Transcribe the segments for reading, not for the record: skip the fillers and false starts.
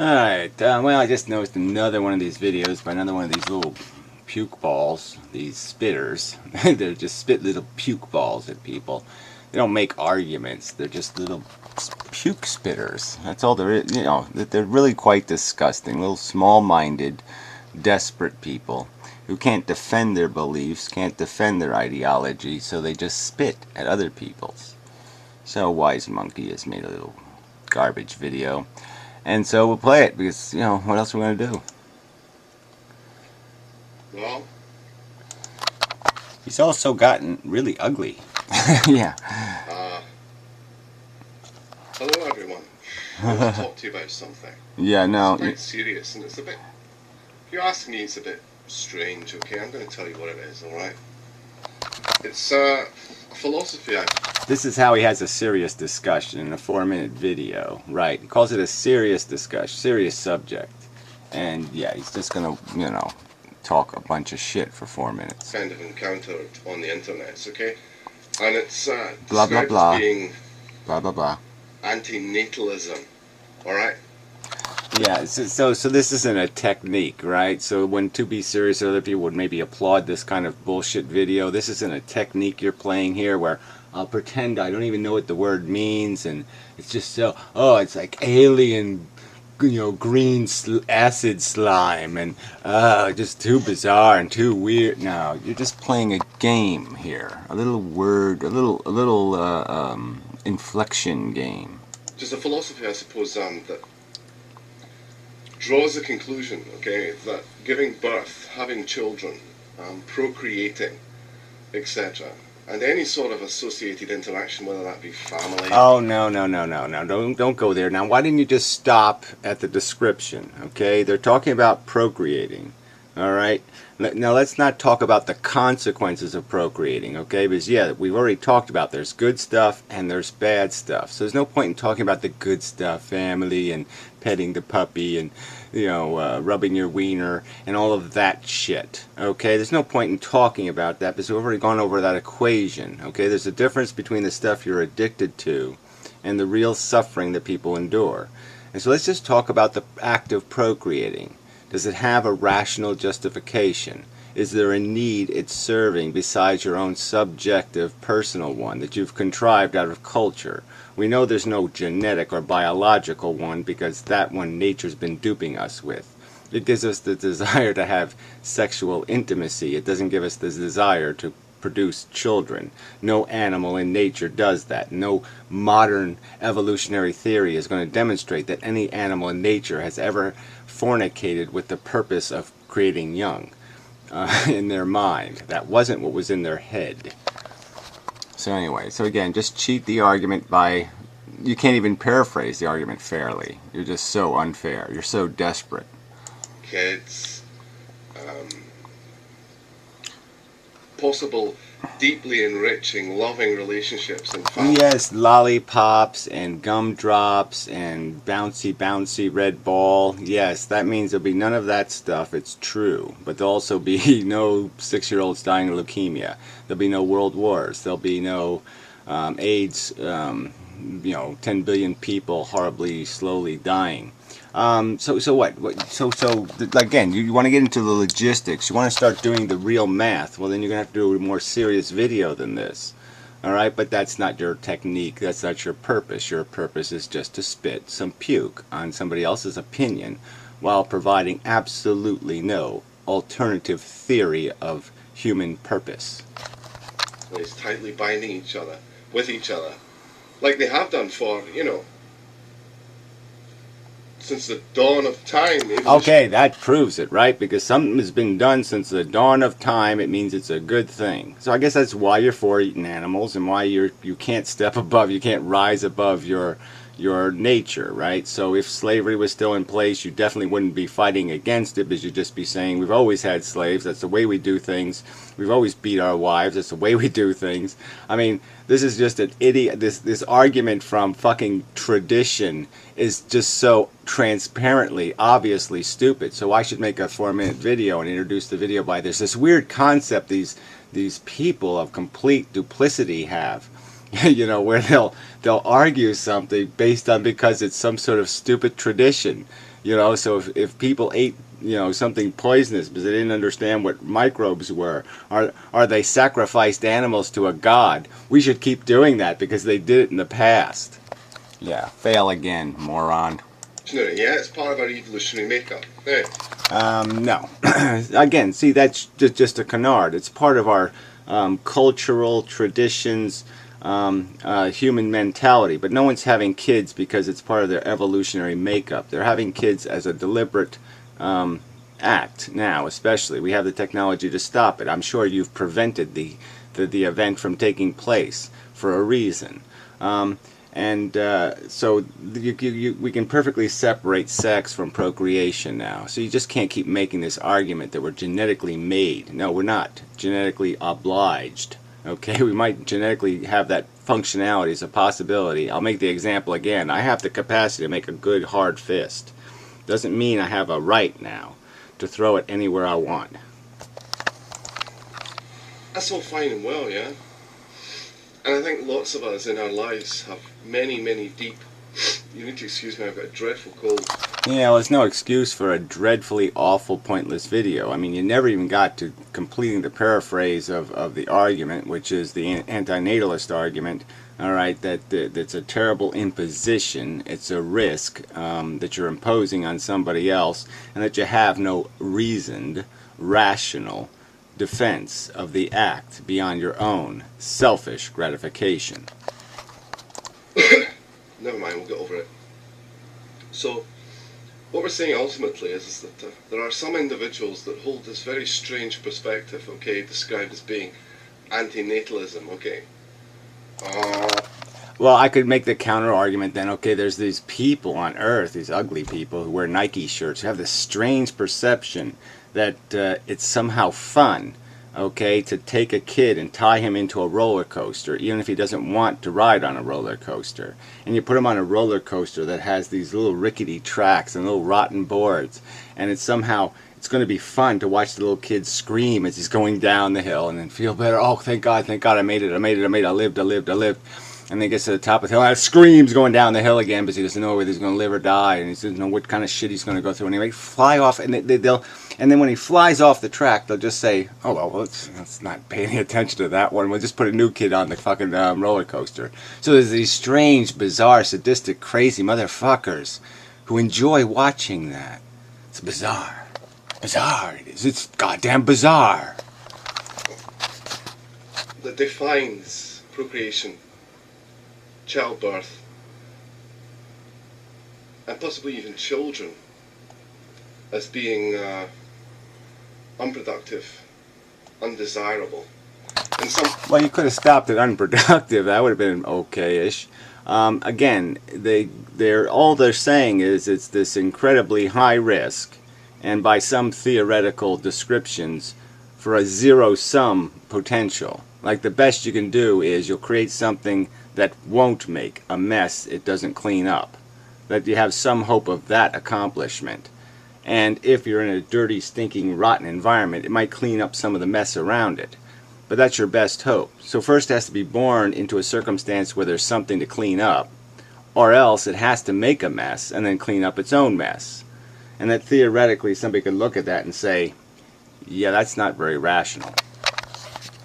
Alright, well, I just noticed another one of these videos by another one of these little puke balls, these spitters. They're just spit little puke balls at people. They don't make arguments, they're just little puke spitters. That's all there is. You know, they're really quite disgusting. Little small-minded, desperate people who can't defend their beliefs, can't defend their ideology, so they just spit at other people's. So SlugMonkey has made a little garbage video. And so we'll play it because, you know, what else are we going to do? Well, he's also gotten really ugly. Yeah. Hello everyone. I want to talk to you about something. Yeah, no. It's quite serious, and it's a bit, if you ask me, it's a bit strange, okay? I'm going to tell you what it is, alright? It's a philosophy This is how he has a serious discussion in a 4-minute video, right? He calls it a serious discussion, serious subject. And yeah, he's just gonna, you know, talk a bunch of shit for 4 minutes. kind of encountered on the internet, okay? And it's Blah, blah, described blah. as being Blah, blah, blah. anti-natalism, alright? Yeah, so this isn't a technique, right? So when to be serious, other people would maybe applaud this kind of bullshit video. This isn't a technique you're playing here where I'll pretend I don't even know what the word means, and it's just so, oh, it's like alien, you know, green acid slime, and just too bizarre and too weird. No, you're just playing a game here, a little word, a little inflection game. Just a philosophy, I suppose, that draws a conclusion, okay, that giving birth, having children, procreating, etc., and any sort of associated interaction, whether that be family. Oh, no, don't go there. Now, why didn't you just stop at the description, okay? They're talking about procreating, all right? Now, let's not talk about the consequences of procreating, okay? Because, yeah, we've already talked about there's good stuff and there's bad stuff. So there's no point in talking about the good stuff, family and petting the puppy and, you know, rubbing your wiener and all of that shit, okay? There's no point in talking about that because we've already gone over that equation, okay? There's a difference between the stuff you're addicted to and the real suffering that people endure. And so let's just talk about the act of procreating. Does it have a rational justification? Is there a need it's serving besides your own subjective personal one that you've contrived out of culture? We know there's no genetic or biological one because that one nature's been duping us with. It gives us the desire to have sexual intimacy. It doesn't give us the desire to produce children. No animal in nature does that. No modern evolutionary theory is going to demonstrate that any animal in nature has ever fornicated with the purpose of creating young in their mind. That wasn't what was in their head. So anyway, so again, just cheat the argument by, you can't even paraphrase the argument fairly. You're just so unfair. You're so desperate. Kids, possible deeply enriching, loving relationships and family. Yes, lollipops and gumdrops and bouncy red ball. Yes, that means there'll be none of that stuff. It's true. But there'll also be no 6-year-olds dying of leukemia. There'll be no world wars. There'll be no AIDS, you know, 10 billion people horribly, slowly dying. So what? So again, you want to get into the logistics. You want to start doing the real math. Well, then you're going to have to do a more serious video than this. All right, but that's not your technique. That's not your purpose. Your purpose is just to spit some puke on somebody else's opinion while providing absolutely no alternative theory of human purpose. It's tightly binding each other with each other, like they have done for, you know, since the dawn of time. Okay, that proves it, right? Because something has been done since the dawn of time, it means it's a good thing. So I guess that's why you're for eating animals and why you can't step above, you can't rise above your nature, right? So if slavery was still in place, you definitely wouldn't be fighting against it, because you'd just be saying, we've always had slaves, that's the way we do things, we've always beat our wives, that's the way we do things. I mean, this is just an idiot, this argument from fucking tradition is just so transparently, obviously stupid. So I should make a 4-minute video and introduce the video by this weird concept these people of complete duplicity have. You know, where they'll argue something based on because it's some sort of stupid tradition. You know, so if people ate, you know, something poisonous because they didn't understand what microbes were, or they sacrificed animals to a god, we should keep doing that because they did it in the past. Yeah, fail again, moron. Yeah, it's part of our evolutionary makeup. Yeah. No. Again, see, that's just a canard. It's part of our cultural traditions, human mentality. But no one's having kids because it's part of their evolutionary makeup. They're having kids as a deliberate act now, especially. We have the technology to stop it. I'm sure you've prevented the event from taking place for a reason. So we can perfectly separate sex from procreation now. So you just can't keep making this argument that we're genetically made. No, we're not genetically obliged. Okay, we might genetically have that functionality as a possibility. I'll make the example again. I have the capacity to make a good hard fist. Doesn't mean I have a right now to throw it anywhere I want. That's all fine and well, yeah. And I think lots of us in our lives have many, many deep... You need to excuse me, I've got a dreadful cold. Yeah, well, there's no excuse for a dreadfully awful, pointless video. I mean, you never even got to completing the paraphrase of the argument, which is the antinatalist argument, all right, that's a terrible imposition. It's a risk that you're imposing on somebody else, and that you have no reasoned, rational defense of the act beyond your own selfish gratification. Never mind, we'll get over it. So, what we're saying ultimately is that there are some individuals that hold this very strange perspective, okay, described as being antinatalism, okay. Well, I could make the counter argument then, okay, there's these people on Earth, these ugly people who wear Nike shirts, who have this strange perception that it's somehow fun, okay, to take a kid and tie him into a roller coaster, even if he doesn't want to ride on a roller coaster. And you put him on a roller coaster that has these little rickety tracks and little rotten boards, and it's somehow, it's going to be fun to watch the little kid scream as he's going down the hill and then feel better. Oh, thank God, I made it, I lived. And then he gets to the top of the hill and screams going down the hill again because he doesn't know whether he's going to live or die, and he doesn't know what kind of shit he's going to go through. And he might fly off, and and then when he flies off the track, they'll just say, "Oh well, let's not pay any attention to that one. We'll just put a new kid on the fucking roller coaster." So there's these strange, bizarre, sadistic, crazy motherfuckers who enjoy watching that. It's bizarre. Bizarre it is. It's goddamn bizarre. That defines procreation, childbirth, and possibly even children as being unproductive, undesirable. And well, you could have stopped at unproductive. That would have been okay-ish. Again, all they're saying is it's this incredibly high risk, and by some theoretical descriptions, for a zero-sum potential. Like the best you can do is you'll create something that won't make a mess it doesn't clean up. That you have some hope of that accomplishment. And if you're in a dirty, stinking, rotten environment, it might clean up some of the mess around it. But that's your best hope. So first it has to be born into a circumstance where there's something to clean up, or else it has to make a mess and then clean up its own mess. And that theoretically somebody could look at that and say, yeah, that's not very rational.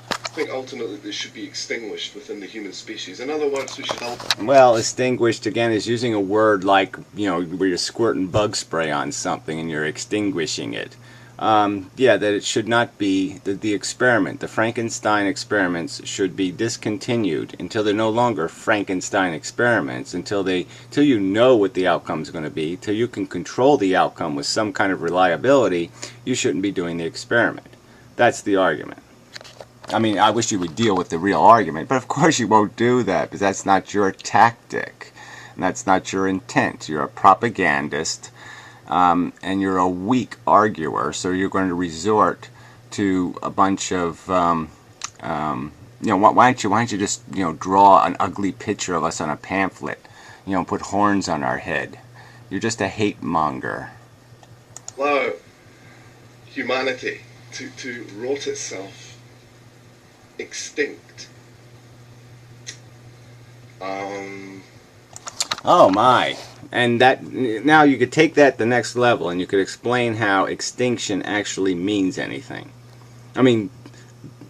I think ultimately they should be extinguished within the human species. In other words, we should help. Well, extinguished again is using a word like, you know, where you're squirting bug spray on something and you're extinguishing it. Yeah, that it should not be, the experiment, the Frankenstein experiments should be discontinued until they're no longer Frankenstein experiments, until you know what the outcome is going to be, till you can control the outcome with some kind of reliability. You shouldn't be doing the experiment. That's the argument. I mean, I wish you would deal with the real argument, but of course you won't do that, because that's not your tactic, and that's not your intent. You're a propagandist, and you're a weak arguer, so you're going to resort to a bunch of, you know, why don't you just, you know, draw an ugly picture of us on a pamphlet, you know, put horns on our head. You're just a hate monger. Allow humanity to rot itself extinct. Oh my, and that now you could take that the next level, and you could explain how extinction actually means anything. I mean,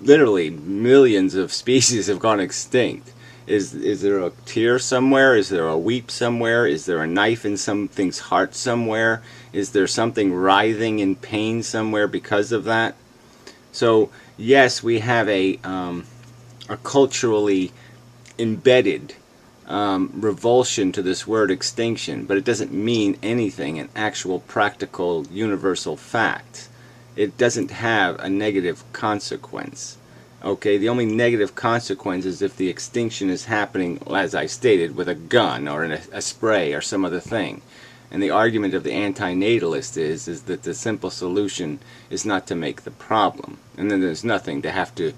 literally millions of species have gone extinct. Is there a tear somewhere? Is there a weep somewhere? Is there a knife in something's heart somewhere? Is there something writhing in pain somewhere because of that? So yes, we have a culturally embedded revulsion to this word extinction, but it doesn't mean anything in actual practical universal fact. It doesn't have a negative consequence. Okay, the only negative consequence is if the extinction is happening, as I stated, with a gun or a spray or some other thing. And the argument of the anti-natalist is that the simple solution is not to make the problem. And then there's nothing to have to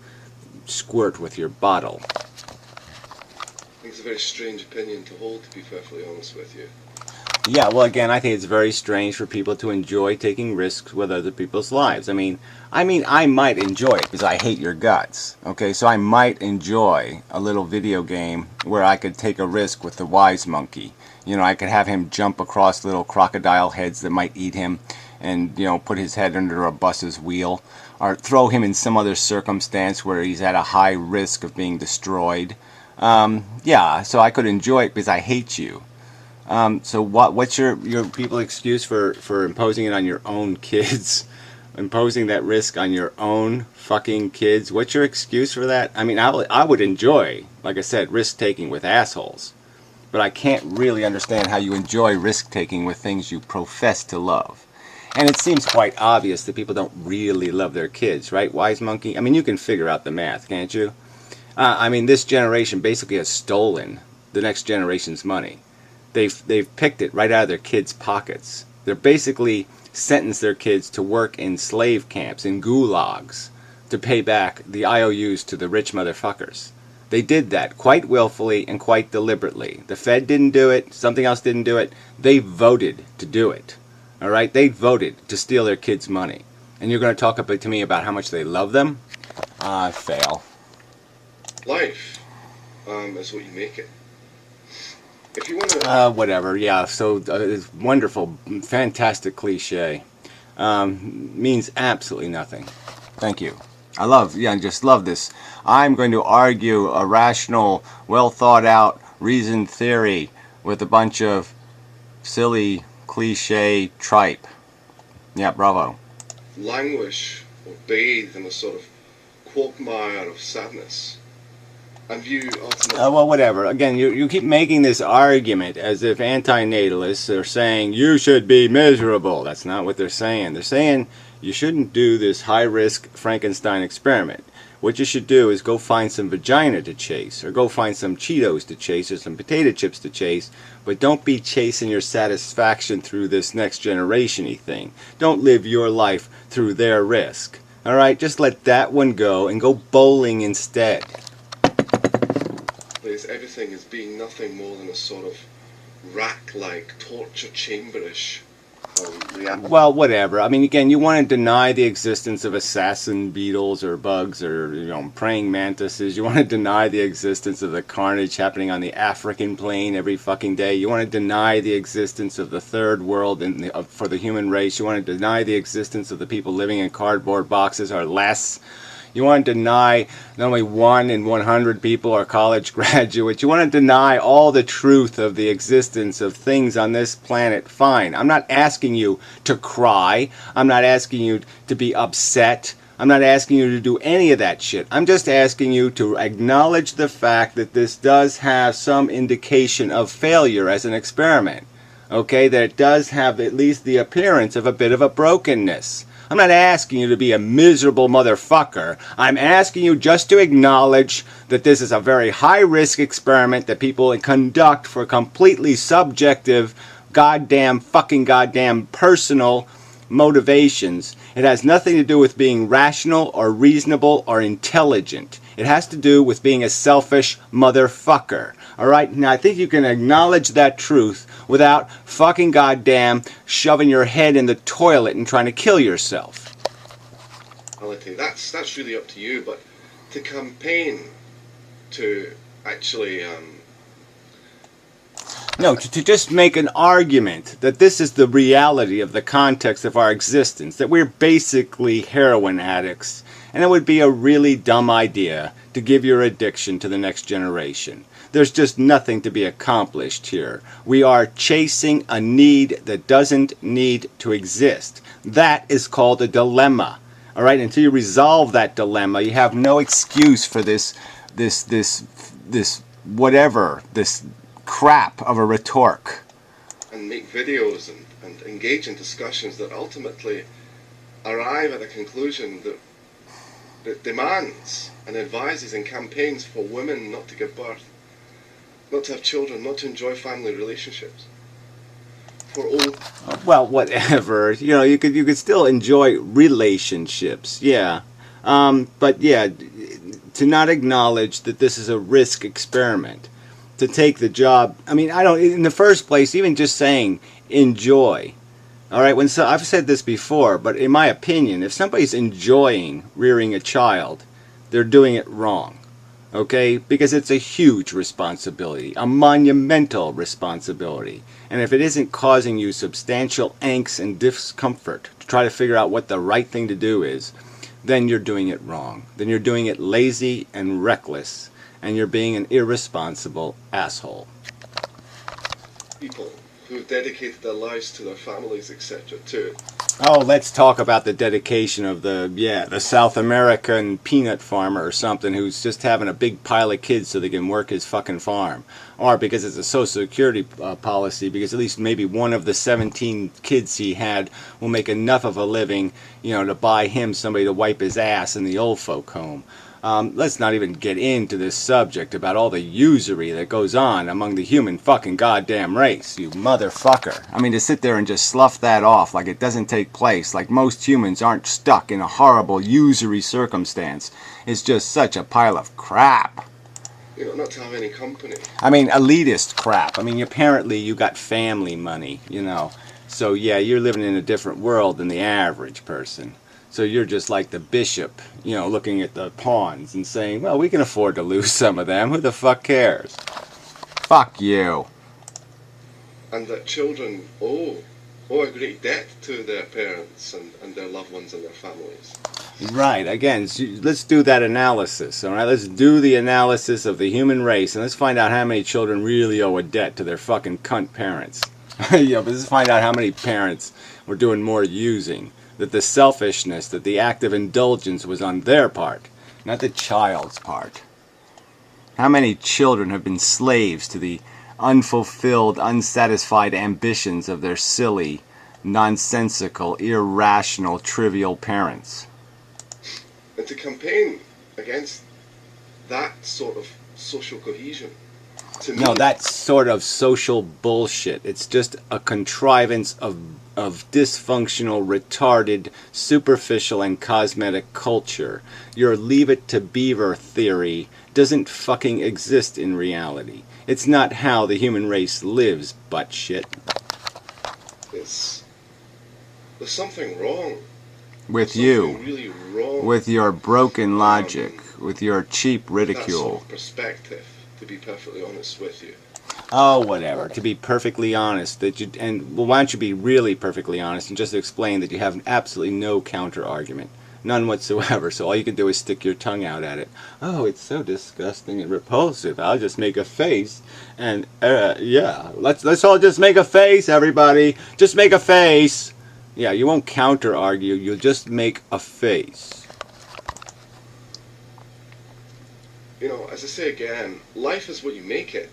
squirt with your bottle. I think it's a very strange opinion to hold, to be perfectly honest with you. Yeah, well, again, I think it's very strange for people to enjoy taking risks with other people's lives. I mean, I might enjoy it because I hate your guts. Okay, so I might enjoy a little video game where I could take a risk with the wise monkey. You know, I could have him jump across little crocodile heads that might eat him, and put his head under a bus's wheel, or throw him in some other circumstance where he's at a high risk of being destroyed. Yeah, so I could enjoy it because I hate you. So what's your people excuse for imposing it on your own kids? Imposing that risk on your own fucking kids? What's your excuse for that? I mean, I would enjoy, like I said, risk taking with assholes, but I can't really understand how you enjoy risk taking with things you profess to love. And it seems quite obvious that people don't really love their kids, right, Wise Monkey? I mean, you can figure out the math, can't you? I mean, this generation basically has stolen the next generation's money. They've picked it right out of their kids' pockets. They're basically sentenced their kids to work in slave camps, in gulags, to pay back the IOUs to the rich motherfuckers. They did that quite willfully and quite deliberately. The Fed didn't do it. Something else didn't do it. They voted to do it. All right? They voted to steal their kids' money. And you're going to talk to me about how much they love them? Fail. Life is what you make it. If you want to... Whatever, yeah, so it's wonderful, fantastic cliche. Means absolutely nothing. Thank you. I just love this. I'm going to argue a rational, well thought out, reasoned theory with a bunch of silly, cliche tripe. Yeah, bravo. languish or bathe in a sort of quagmire of sadness. And you ultimately... Well, whatever. Again, you keep making this argument as if anti-natalists are saying you should be miserable. That's not what they're saying. They're saying you shouldn't do this high-risk Frankenstein experiment. What you should do is go find some vagina to chase, or go find some Cheetos to chase, or some potato chips to chase, but don't be chasing your satisfaction through this next generation-y thing. Don't live your life through their risk. Alright, just let that one go and go bowling instead. Everything as being nothing more than a sort of rack-like, torture chamberish reality. Well, whatever. I mean, again, you want to deny the existence of assassin beetles or bugs or praying mantises. You want to deny the existence of the carnage happening on the African plain every fucking day. You want to deny the existence of the third world for the human race. You want to deny the existence of the people living in cardboard boxes or less. You want to deny not only 1 in 100 people are college graduates. You want to deny all the truth of the existence of things on this planet. Fine. I'm not asking you to cry. I'm not asking you to be upset. I'm not asking you to do any of that shit. I'm just asking you to acknowledge the fact that this does have some indication of failure as an experiment. Okay? That it does have at least the appearance of a bit of a brokenness. I'm not asking you to be a miserable motherfucker. I'm asking you just to acknowledge that this is a very high-risk experiment that people conduct for completely subjective, goddamn personal motivations. It has nothing to do with being rational or reasonable or intelligent. It has to do with being a selfish motherfucker. Alright, now I think you can acknowledge that truth without fucking goddamn shoving your head in the toilet and trying to kill yourself. That's really up to you, but to campaign to actually No, to just make an argument that this is the reality of the context of our existence, that we're basically heroin addicts, and it would be a really dumb idea to give your addiction to the next generation. There's just nothing to be accomplished here. We are chasing a need that doesn't need to exist. That is called a dilemma. All right, until you resolve that dilemma, you have no excuse for this crap of a rhetoric. And make videos and engage in discussions that ultimately arrive at a conclusion that demands and advises in campaigns for women not to give birth, not to have children, not to enjoy family relationships. For old. Well, whatever. You know, you could still enjoy relationships, yeah. But yeah, to not acknowledge that this is a risk experiment, to take the job. I mean, I don't. In the first place, even just saying enjoy. All right. I've said this before, but in my opinion, if somebody's enjoying rearing a child, they're doing it wrong. Okay? Because it's a huge responsibility, a monumental responsibility. And if it isn't causing you substantial angst and discomfort to try to figure out what the right thing to do is, then you're doing it wrong. Then you're doing it lazy and reckless, and you're being an irresponsible asshole. People who've dedicated their lives to their families, etc. too. Oh, let's talk about the dedication of the South American peanut farmer or something who's just having a big pile of kids so they can work his fucking farm. Or because it's a Social Security policy, because at least maybe one of the 17 kids he had will make enough of a living, you know, to buy him somebody to wipe his ass in the old folk home. Let's not even get into this subject about all the usury that goes on among the human fucking goddamn race, you motherfucker. I mean, to sit there and just slough that off like it doesn't take place, like most humans aren't stuck in a horrible usury circumstance, is just such a pile of crap. You know, not to have any company. I mean, elitist crap. I mean, apparently you got family money, you know. So yeah, you're living in a different world than the average person. So you're just like the bishop, you know, looking at the pawns and saying, well, we can afford to lose some of them. Who the fuck cares? Fuck you. And that children owe a great debt to their parents and their loved ones and their families. Right. Again, let's do that analysis. All right. Let's do the analysis of the human race, and let's find out how many children really owe a debt to their fucking cunt parents. Yeah, but let's find out how many parents were doing more using. That the selfishness, that the act of indulgence was on their part, not the child's part. How many children have been slaves to the unfulfilled, unsatisfied ambitions of their silly, nonsensical, irrational, trivial parents? And to campaign against that sort of social cohesion. To me, No, that sort of social bullshit. It's just a contrivance of dysfunctional, retarded, superficial, and cosmetic culture. Your leave it to beaver theory doesn't fucking exist in reality. It's not how the human race lives, butt shit. there's something wrong. With Something you. really wrong With your broken logic. With your cheap with that sort ridicule. of perspective, to be perfectly honest with you. Oh, whatever. To be perfectly honest, why don't you be really perfectly honest and just explain that you have absolutely no counter argument, none whatsoever. So all you can do is stick your tongue out at it. Oh, it's so disgusting and repulsive. I'll just make a face, and yeah, let's all just make a face, everybody. Just make a face. Yeah, you won't counter argue. You'll just make a face. You know, as I say again, life is what you make it.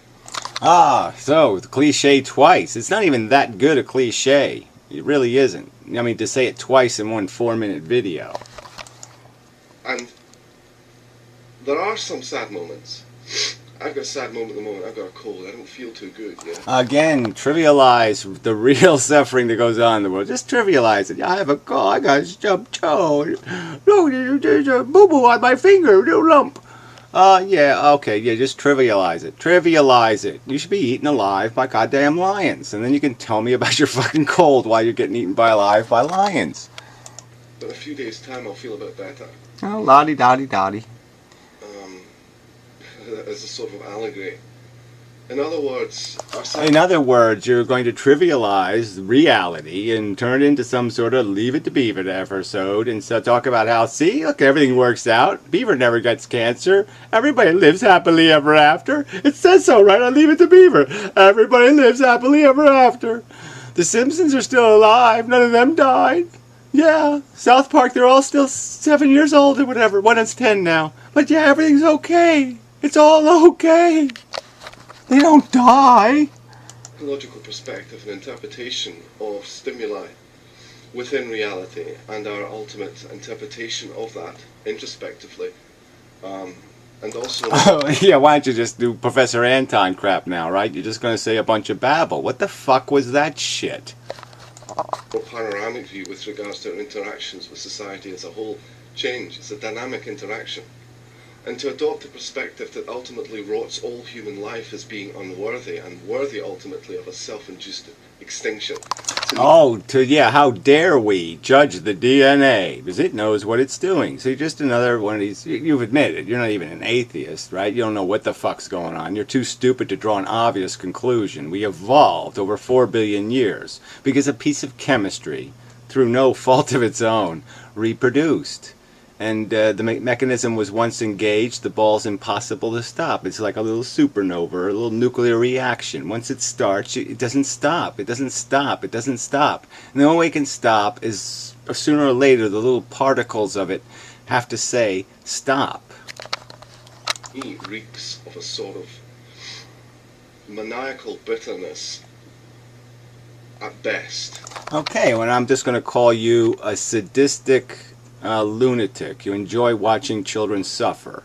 Ah, so the cliche twice. It's not even that good a cliche. It really isn't. I mean, to say it twice in one 4-minute video. And there are some sad moments. I've got a sad moment at the moment. I've got a cold. I don't feel too good, yeah. Again, trivialize the real suffering that goes on in the world. Just trivialize it. I have a cold. I got a stubbed toe. No, there's a boo-boo on my finger. Little lump. Yeah, okay, yeah, just trivialize it. Trivialize it. You should be eaten alive by goddamn lions. And then you can tell me about your fucking cold while you're getting eaten alive by lions. But in a few days' time, I'll feel a bit better. Oh, lottie-dottie-dottie. As a sort of allegory. In other words, In other words, you're going to trivialize reality and turn it into some sort of Leave It to Beaver episode and so talk about how, see, look, everything works out. Beaver never gets cancer. Everybody lives happily ever after. It says so right on Leave It to Beaver. Everybody lives happily ever after. The Simpsons are still alive. None of them died. Yeah, South Park, they're all still 7 years old or whatever. One is 10 now. But yeah, everything's okay. It's all okay. They don't die. logical perspective and interpretation of stimuli within reality and our ultimate interpretation of that introspectively. And also... Oh, yeah, why don't you just do Professor Anton crap now, right? You're just going to say a bunch of babble. What the fuck was that shit? more panoramic view with regards to our interactions with society as a whole change. It's a dynamic interaction. And to adopt a perspective that ultimately rots all human life as being unworthy and worthy ultimately of a self-induced extinction. Yeah, how dare we judge the DNA? Because it knows what it's doing. So you're just another one of these, you've admitted, you're not even an atheist, right? You don't know what the fuck's going on. You're too stupid to draw an obvious conclusion. We evolved over 4 billion years because a piece of chemistry, through no fault of its own, reproduced. And the mechanism was once engaged, the ball's impossible to stop. It's like a little supernova, or a little nuclear reaction. Once it starts, it doesn't stop. It doesn't stop. It doesn't stop. And the only way it can stop is sooner or later the little particles of it have to say, stop. He reeks of a sort of maniacal bitterness at best. Okay, well, I'm just going to call you a sadistic lunatic. You enjoy watching children suffer.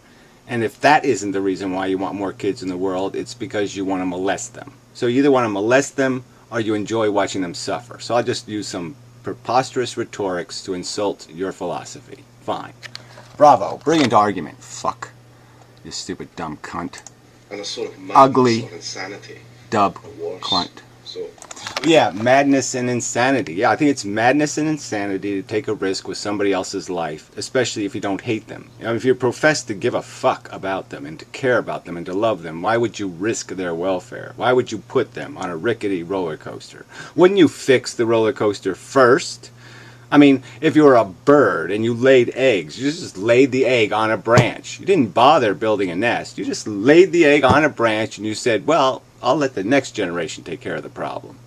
And if that isn't the reason why you want more kids in the world, it's because you want to molest them. So you either want to molest them or you enjoy watching them suffer. So I'll just use some preposterous rhetorics to insult your philosophy. Fine. Bravo. Brilliant argument. Fuck. You stupid dumb cunt. And a sort of madness Ugly. or insanity. Dub Or worse. cunt. So, Yeah, madness and insanity. Yeah, I think it's madness and insanity to take a risk with somebody else's life, especially if you don't hate them. You know, if you profess to give a fuck about them and to care about them and to love them, why would you risk their welfare? Why would you put them on a rickety roller coaster? Wouldn't you fix the roller coaster first? I mean, if you were a bird and you laid eggs, you just laid the egg on a branch. You didn't bother building a nest. You just laid the egg on a branch and you said, well, I'll let the next generation take care of the problem.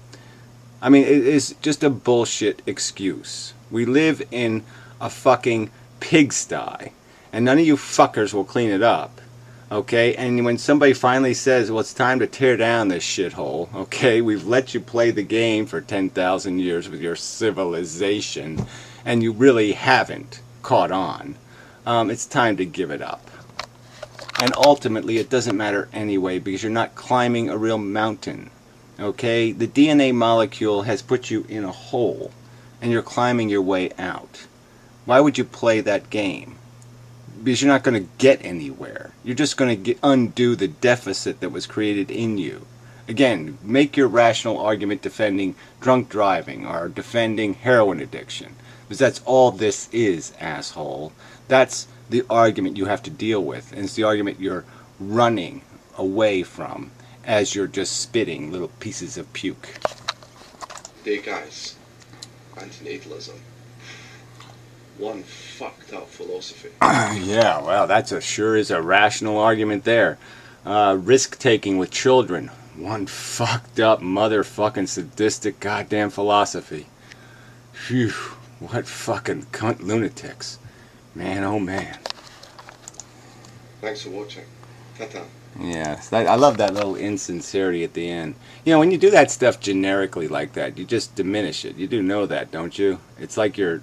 I mean, it is just a bullshit excuse. We live in a fucking pigsty, and none of you fuckers will clean it up. Okay? And when somebody finally says, well, it's time to tear down this shithole, okay, we've let you play the game for 10,000 years with your civilization, and you really haven't caught on. It's time to give it up. And ultimately, it doesn't matter anyway, because you're not climbing a real mountain. Okay? The DNA molecule has put you in a hole, and you're climbing your way out. Why would you play that game? Because you're not going to get anywhere. You're just going to undo the deficit that was created in you. Again, make your rational argument defending drunk driving or defending heroin addiction. Because that's all this is, asshole. That's the argument you have to deal with. And it's the argument you're running away from as you're just spitting little pieces of puke. hey guys, antinatalism. One fucked up philosophy. Yeah, well, sure is a rational argument there. Risk-taking with children. One fucked up motherfucking sadistic goddamn philosophy. Phew, what fucking cunt lunatics. Man, oh man. Thanks for watching. Ta-ta. Yes, I love that little insincerity at the end. You know, when you do that stuff generically like that, you just diminish it. You do know that, don't you? It's like you're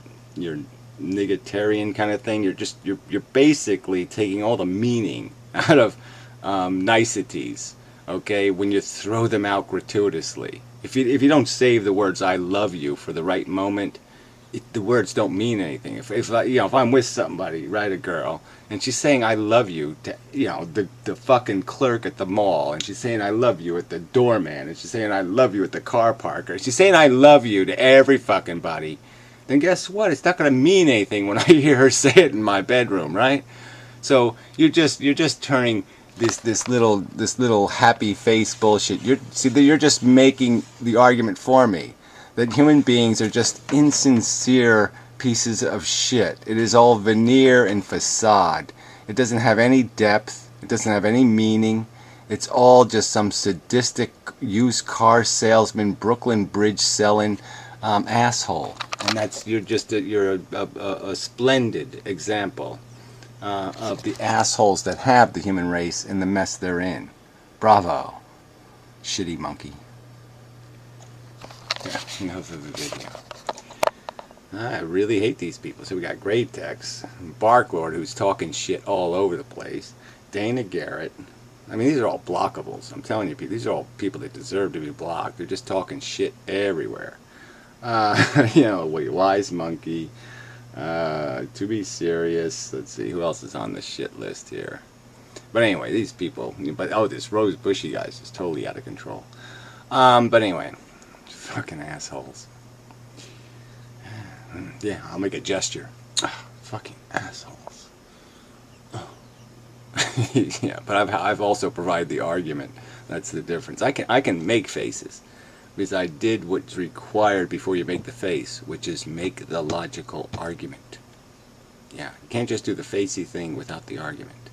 niggetarian kind of thing. You're basically taking all the meaning out of niceties, okay, when you throw them out gratuitously. If you don't save the words "I love you" for the right moment, the words don't mean anything. If I'm with somebody, right, a girl, and she's saying "I love you" to the fucking clerk at the mall, and she's saying "I love you" at the doorman, and she's saying "I love you" at the car parker, she's saying "I love you" to every fucking body, then guess what? It's not going to mean anything when I hear her say it in my bedroom, right? So you're just turning this little happy face bullshit. You're just making the argument for me that human beings are just insincere pieces of shit. It is all veneer and facade. It doesn't have any depth. It doesn't have any meaning. It's all just some sadistic used car salesman, Brooklyn Bridge selling asshole. And you're a splendid example of the assholes that have the human race and the mess they're in. Bravo, shitty monkey. Yeah, enough of the video. I really hate these people. So we got Grave Tex, Barklord, who's talking shit all over the place, Dana Garrett. I mean, these are all blockables. I'm telling you, these are all people that deserve to be blocked. They're just talking shit everywhere. You know, Wise Monkey. To be serious. Let's see who else is on the shit list here. But anyway, these people. But this Rose Bushy guy is just totally out of control. But anyway, fucking assholes. Yeah, I'll make a gesture. Oh, fucking assholes. Oh. Yeah, but I've also provided the argument. That's the difference. I can make faces because I did what's required before you make the face, which is make the logical argument. Yeah, you can't just do the facey thing without the argument.